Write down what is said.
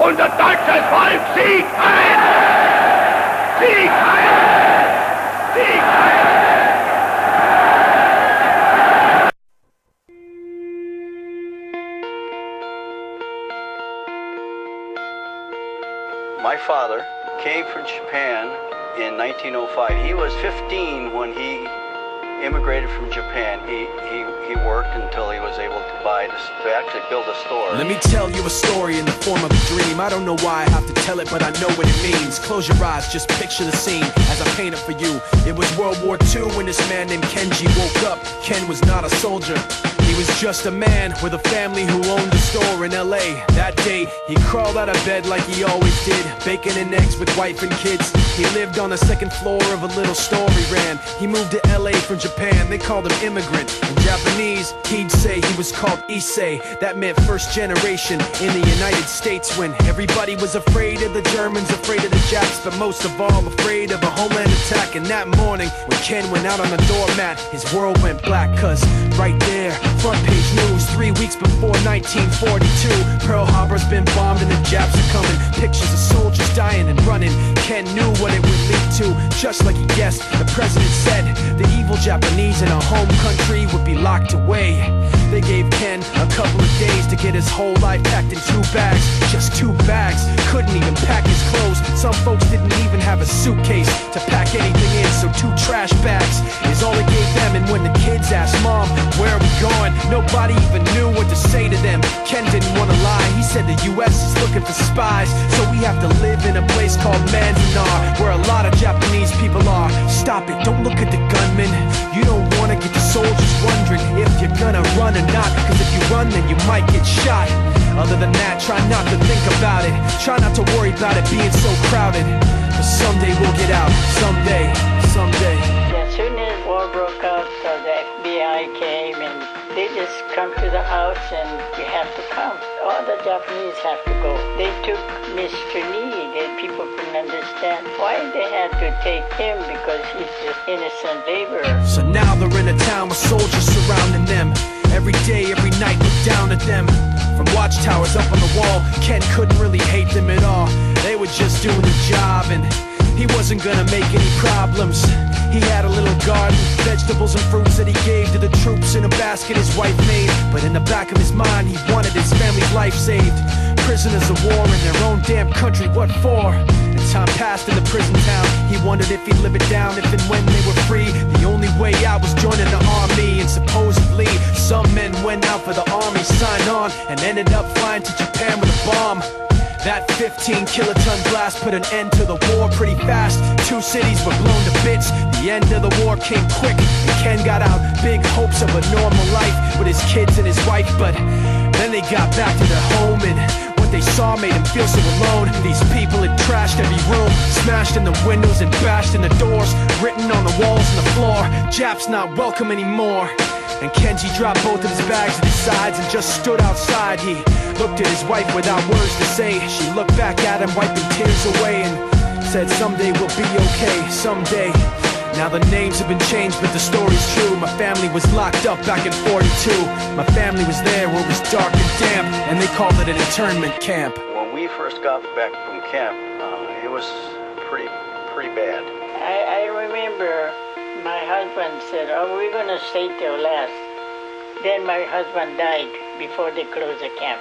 Unser deutsches Volk siegt heil! Sieg heil! Sieg heil! My father came from Japan in 1905. He was 15 when he immigrated from Japan. He worked until he was able to actually build a store. Let me tell you a story in the form of a dream. I don't know why I have to tell it, but I know what it means. Close your eyes, just picture the scene as I paint it for you. It was World War II when this man named Kenji woke up. Ken was not a soldier. He was just a man with a family who owned a store in LA. That day, he crawled out of bed like he always did, bacon and eggs with wife and kids. He lived on the second floor of a little store he ran. He moved to LA from Japan, they called him immigrant. In Japanese, he'd say he was called Issei. That meant first generation in the United States, when everybody was afraid of the Germans, afraid of the Japs, but most of all afraid of a homeland attack. And that morning, when Ken went out on the doormat, his world went black, cause right there, front page news, 3 weeks before 1942, Pearl Harbor's been bombed and the Japs are coming. Pictures of soldiers dying and running. Ken knew what it would lead to, just like he guessed. The president said the evil Japanese in our home country would be locked away. They gave Ken a couple of days to get his whole life packed in 2 bags. Just 2 bags, couldn't even pack his clothes. Some folks didn't even have a suitcase to pack anything in, so 2 trash bags is all it gave them. And when the kids asked Mom, where are we going, nobody even knew what to say to them. Ken didn't want to lie, he said the US is looking for spies, so we have to live in a place called Manzanar, where a lot of Japanese people are. Stop it, don't look at the gunmen. You don't want to get the soldiers wondering if you're gonna run or not, cause if you run then you might get shot. Other than that, try not to think about it. Try not to worry about it being so crowded, but someday we'll get out. Someday, someday. As soon as war broke out, the FBI came and they just come to the house and you have to come. All the Japanese have to go. They took Mr. Need and people couldn't understand why they had to take him, because he's just innocent laborer. So now they're in a town with soldiers surrounding them. Every day, every night, look down at them. From watchtowers up on the wall, Ken couldn't really hate them at all. They were just doing the job and he wasn't gonna make any problems. He had a little garden, vegetables and fruits that he gave to the troops in a basket his wife made. But in the back of his mind, he wanted his family's life saved. Prisoners of war in their own damn country, what for? And time passed in the prison town. He wondered if he'd live it down if and when they were free. The only way out was joining the army, and supposedly some men went out for the army, signed on, and ended up flying to Japan with a bomb. That 15-kiloton blast put an end to the war pretty fast. 2 cities were blown to bits. The end of the war came quick, and Ken got out. Big hopes of a normal life with his kids and his wife, but then they got back to their home, and what they saw made him feel so alone. These people had trashed every room, smashed in the windows and bashed in the doors, written on the walls and the floor, Japs not welcome anymore. And Kenji dropped both of his bags at his sides and just stood outside. He looked at his wife without words to say. She looked back at him, wiping tears away, and said, someday we'll be okay, someday. Now the names have been changed, but the story's true. My family was locked up back in 42. My family was there where it was dark and damp, and they called it an internment camp. When we first got back from camp, it was pretty bad. I remember my husband said, oh, we're gonna stay till last. Then my husband died before they closed the camp.